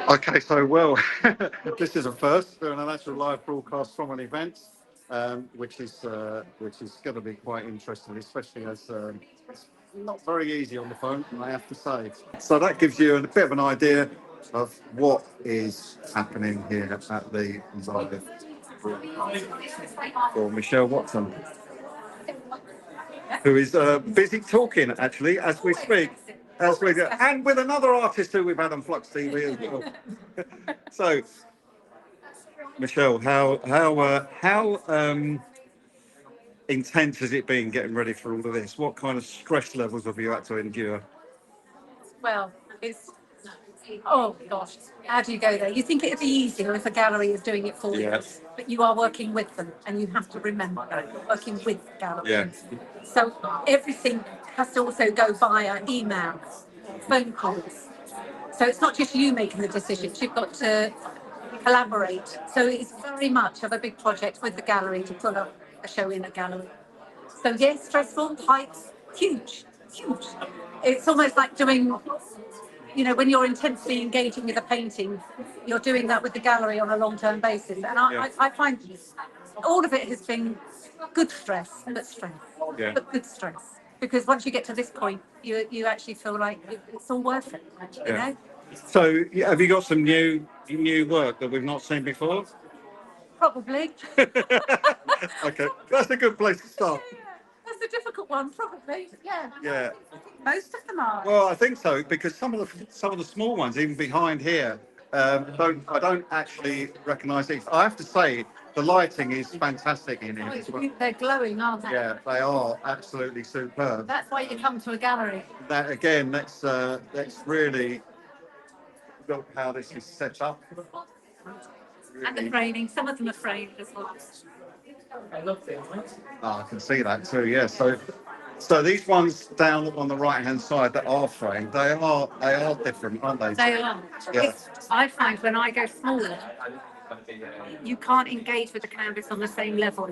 Okay, so well, this is a first. We're on an actual live broadcast from an event, which is going to be quite interesting, especially as it's not very easy on the phone, I have to say. So that gives you a bit of an idea of what is happening here at the live for Michelle Watson, who is busy talking actually as we speak. As we go, and with another artist who we've had on Flux TV as well. So, Michelle, how intense has it been getting ready for all of this? What kind of stress levels have you had to endure? Well, oh gosh, how do you go there? You think it'd be easier if a gallery is doing it for you, but you are working with them, and you have to remember that you're working with galleries. Yeah. So everything has to also go via emails, phone calls. So it's not just you making the decisions, you've got to collaborate. So it's very much of a big project with the gallery to put up a show in a gallery. So yes, stressful, heights, huge, huge. It's almost like doing, when you're intensely engaging with a painting, you're doing that with the gallery on a long-term basis. And I find all of it has been good stress, but good stress. Because once you get to this point, you actually feel like it's all worth it, you know? So have you got some new work that we've not seen before? Probably. Okay, that's a good place to start. Yeah, that's a difficult one, probably. Yeah. Yeah. I think most of them are. Well, I think so because some of the small ones, even behind here, I don't actually recognise these. I have to say the lighting is fantastic in here as well. They're glowing, aren't they? Yeah, they are absolutely superb. That's why you come to a gallery. That again, let's really look how this is set up. And the framing, some of them are framed as well. I can see that too. Yeah. So these ones down on the right hand side that are framed, they are different, aren't they? They are. Yeah. I find when I go smaller, you can't engage with the canvas on the same level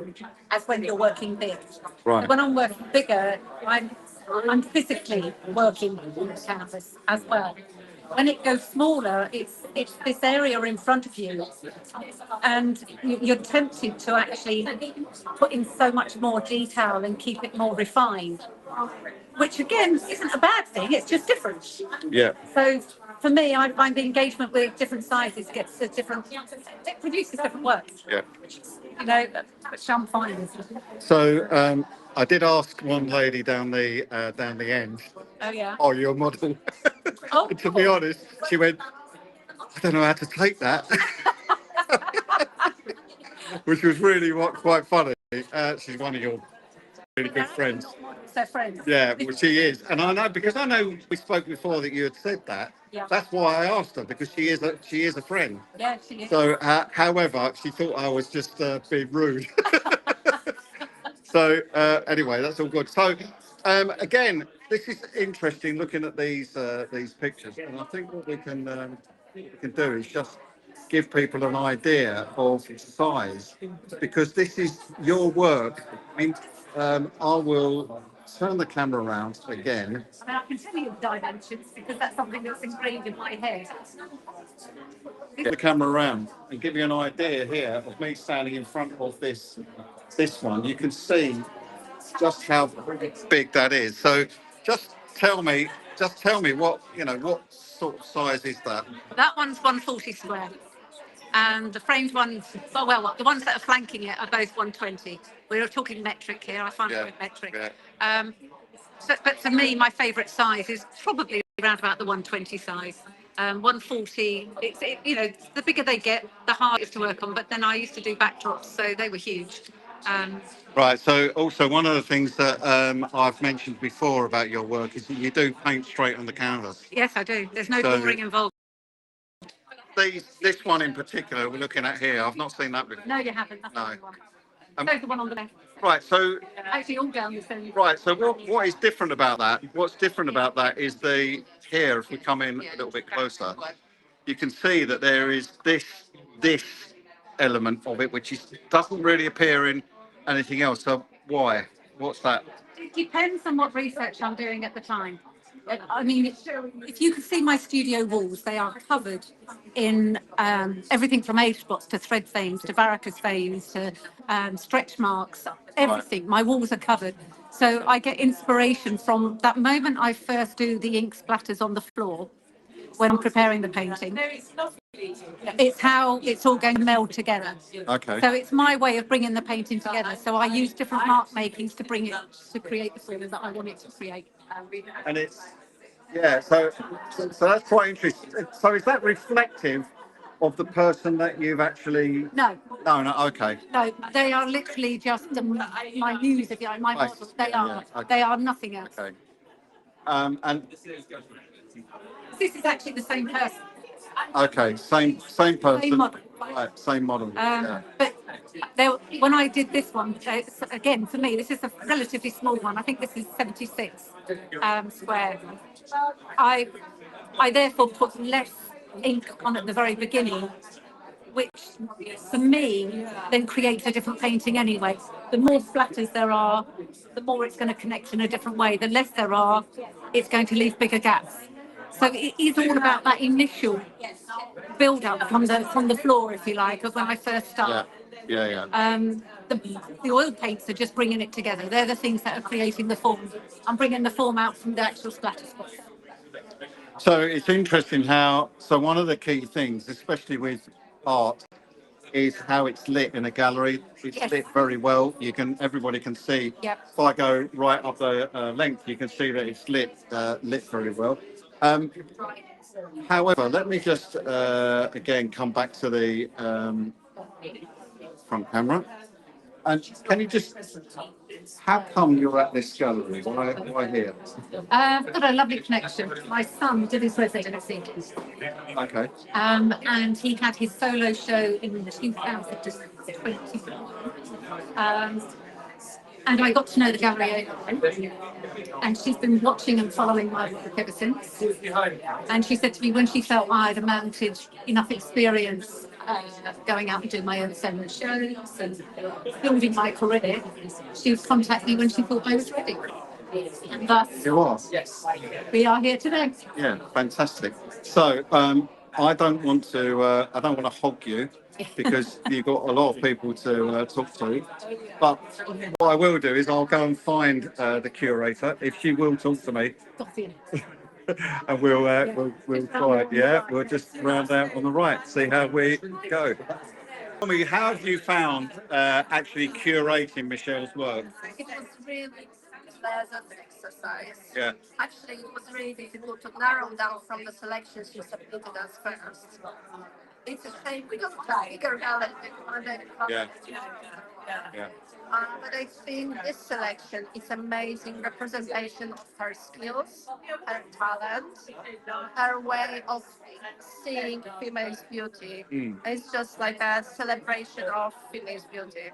as when you're working big. Right. When I'm working bigger, I'm physically working on the canvas as well. When it goes smaller, it's this area in front of you, and you're tempted to actually put in so much more detail and keep it more refined, which again isn't a bad thing. It's just different. Yeah. So for me, I find the engagement with different sizes gets a different. It produces different work. Yeah. Which I'm fine with. So I did ask one lady down the end. Oh yeah. Are you a model? Oh, to be honest, she went, I don't know how to take that, which was really quite funny. She's one of your really good friends. their friends. Yeah, well, she is, and I know because I know we spoke before that you had said that. Yeah. That's why I asked her because she is a friend. Yeah, she is. So, however, she thought I was just being rude. So anyway, that's all good. So again, this is interesting looking at these pictures, and I think what we can do is just give people an idea of size because this is your work. I mean, I will turn the camera around again. I mean, I can tell you the dimensions because that's something that's ingrained in my head. Get the camera around and give you an idea here of me standing in front of this one. You can see just how big that is. So just tell me what sort of size is that? That one's 140 square. And the framed ones, well, the ones that are flanking it are both 120. We're talking metric here. I find it metric. Yeah. But for me, my favourite size is probably around about the 120 size. 140, the bigger they get, the harder it is to work on. But then I used to do backdrops, so they were huge. Right. So also one of the things that I've mentioned before about your work is that you do paint straight on the canvas. Yes, I do. There's no So- drawing involved. This one in particular we're looking at here, I've not seen that before. No, you haven't. That's No. the one. There's the one on the left. Right. So Actually, all down the same. right. So what is different about that? What's different about that is here. If we come in a little bit closer, you can see that there is this element of it which doesn't really appear in anything else. So why? What's that? It depends on what research I'm doing at the time. I mean, if you can see my studio walls, they are covered in everything from age spots to thread veins to varicose veins to stretch marks, everything. Right. My walls are covered. So I get inspiration from that moment I first do the ink splatters on the floor when I'm preparing the painting. It's how it's all going to meld together. Okay. So it's my way of bringing the painting together. So I use different mark makings to bring it to create the feeling that I want it to create. And so that's quite interesting. So is that reflective of the person that you've actually? No. No. Okay. No, they are literally just my muse, if you like, my models. They are. Okay. They are nothing else. Okay. And This is actually the same person. okay, same person. Same model. Right, same model. But when I did this one, again, for me, this is a relatively small one. I think this is 76 square. I therefore put less ink on at the very beginning, which for me then creates a different painting anyway. The more splatters there are, the more it's going to connect in a different way. The less there are, it's going to leave bigger gaps. So it is all about that initial build up from the floor, if you like, of when I first start. Yeah. The oil paints are just bringing it together. They're the things that are creating the form. I'm bringing the form out from the actual splatter spots. So it's interesting so one of the key things, especially with art, is how it's lit in a gallery. It's lit very well. Everybody can see. Yep. If I go right up the length, you can see that it's lit very well. However, let me just again come back to the front camera. And can you just, how come you're at this gallery? Why here? I've got a lovely connection. My son did his residency. Okay. And he had his solo show in 2020. And I got to know the gallery owner, and she's been watching and following my work ever since. And she said to me when she felt I had amounted enough experience going out and doing my own solo shows and building my career, she would contact me when she thought I was ready. And thus, You are? we are here today. Yeah, fantastic. So I don't want to hog you because you've got a lot of people to talk to. But what I will do is I'll go and find the curator if she will talk to me, and we'll try it. Yeah, we'll just round out on the right, see how we go. Tell me, how have you found actually curating Michelle's work? It was really pleasant exercise. Yeah. Actually, it was really difficult to narrow down from the selections you submitted us first. It's a shame we don't have bigger gallery. Yeah. Yeah. But I think this selection is amazing representation of her skills, her talent, her way of seeing female's beauty. Mm. It's just like a celebration of female's beauty.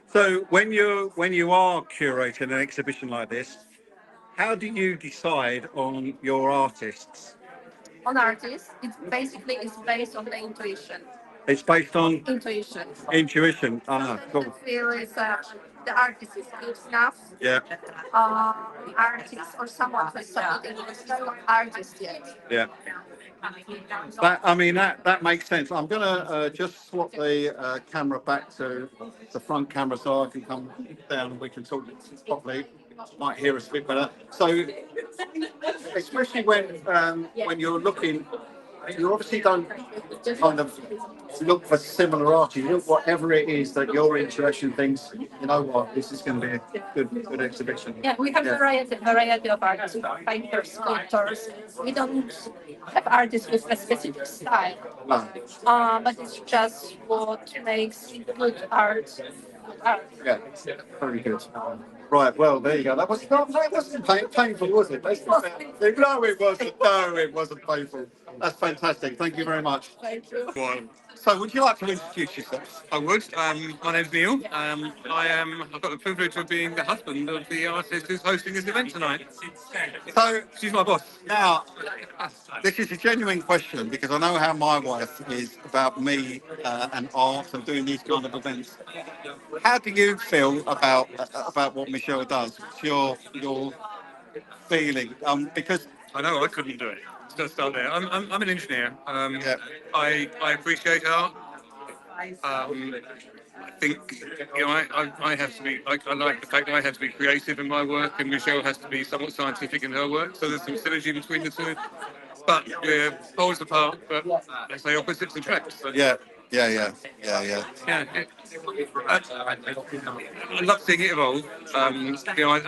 So when you are curating an exhibition like this, how do you decide on your artists? On artists, it's based on the intuition. It's based on Intuition. intuition. Ah, Sometimes cool. I feel is the artist is good enough. Yeah, The artist or someone who is submitting is not artist yet. yeah. That makes sense. I'm gonna just swap the camera back to the front camera so I can come down and we can talk properly. Might hear us a bit better. So, especially when you're looking, you obviously don't kind of look for similar art. You look whatever it is that your intuition thinks. You know what? This is going to be a good exhibition. Yeah, we have variety of artists, painters, sculptors. We don't have artists with a specific style, No. but it's just what makes good art good art. Yeah, very good. Right, well, there you go. That wasn't painful, was it? No, it wasn't. No, it wasn't painful. That's fantastic. Thank you very much. Thank you. Well, so, would you like to introduce yourself? I would. My name's Neil. I've got the privilege of being the husband of the artist who's hosting this event tonight. So, She's my boss. now, this is a genuine question because I know how my wife is about me and art and doing these kind of events. How do you feel about what Michelle does? What's your feeling? Because I know I couldn't do it. Just start there. I'm an engineer. Yeah. I appreciate art. I think I have to be. I like the fact that I have to be creative in my work, and Michelle has to be somewhat scientific in her work. So there's some synergy between the two. But we're poles apart, but they say opposites attract. So, yeah. yeah. I love seeing it evolve. I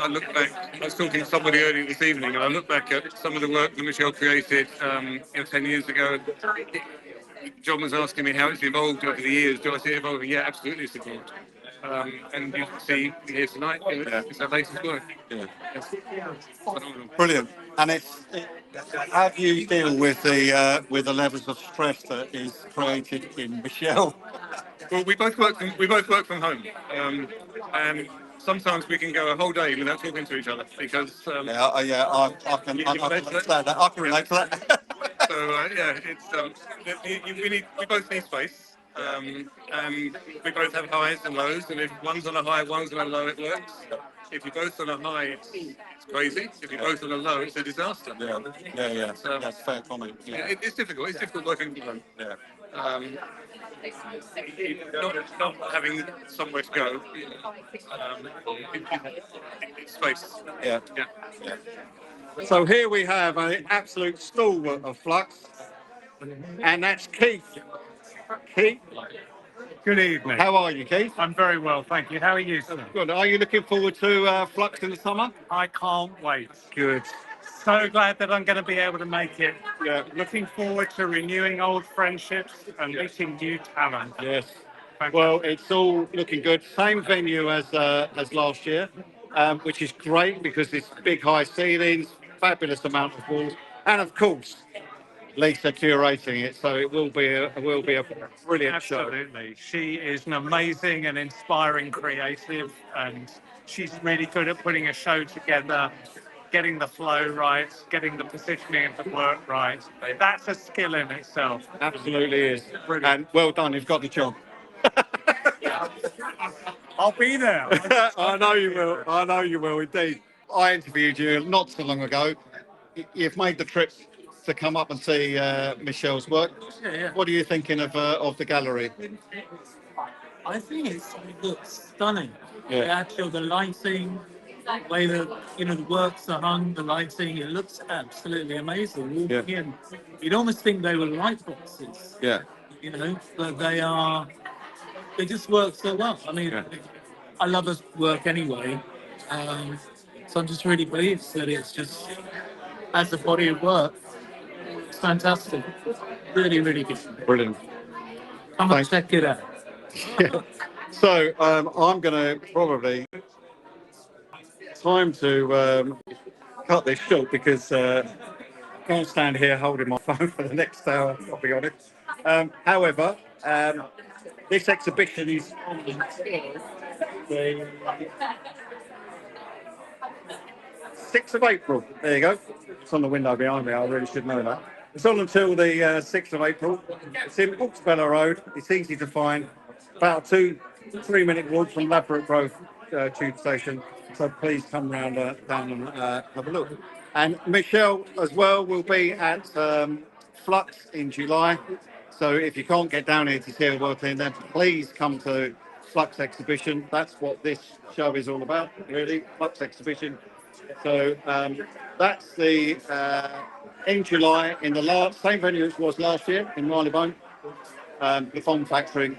look back. I was talking to somebody earlier this evening, and I look back at some of the work that Michelle created 10 years ago. John was asking me how it's evolved over the years. Do I see it evolving? Yeah, absolutely, it's evolved. And you can see here tonight, it's our latest work. Yeah. It's phenomenal. Brilliant. And how do you deal with the levels of stress that is created in Michelle? Well, we both work from home, and sometimes we can go a whole day without talking to each other because I can understand that. I can relate to that. we both need space, and we both have highs and lows. And if one's on a high, one's on a low, it works. If you're both on a high, it's crazy. If you're both on a low, it's a disaster. Yeah. That's fair comment. Yeah. It's difficult. It's difficult working from home. Yeah. Not having somewhere to go. It's space. Yeah. So here we have an absolute stalwart of flux, and that's Keith. Keith, Good evening. how are you, Keith? I'm very well, thank you. How are you, sir? Good. Are you looking forward to Flux in the summer? I can't wait. Good. So glad that I'm going to be able to make it. Yeah. Looking forward to renewing old friendships and meeting new talent. Yes. Fantastic. Well, it's all looking good. Same venue as last year, which is great because it's big high ceilings, fabulous amount of walls, and of course, Lisa curating it, so it will be a brilliant show. Absolutely. She is an amazing and inspiring creative, and she's really good at putting a show together, getting the flow right, getting the positioning of the work right. That's a skill in itself. Absolutely is. Brilliant. And well done, you've got the job. I'll be there. I know you will. I know you will indeed. I interviewed you not so long ago. You've made the trip to come up and see Michelle's work. Yeah. What are you thinking of the gallery? I think it looks stunning. Yeah. The actual, the lighting, the way the the works are hung, the lighting, it looks absolutely amazing. Walking in, you'd almost think they were light boxes, Yeah. but they just work so well. I mean, I love his work anyway, so I'm just really pleased that it's just as a body of work. It's fantastic. Really, really good. Brilliant. Come and check it out. So I'm going to probably time to cut this short because I can't stand here holding my phone for the next hour, I'll be honest. However, this exhibition is on the 6th of April. There you go. It's on the window behind me. I really should know that. It's on until the 6th of April. It's in Uxbella Road. It's easy to find. About a 2-3 minute walk from Ladbroke Grove tube station. So please come round down and have a look. And Michelle as well will be at Flux in July. So if you can't get down here to see her working, then please come to Flux exhibition. That's what this show is all about, really. Flux exhibition. So that's the in July in the same venue as was last year in Marylebone, the Font Factory.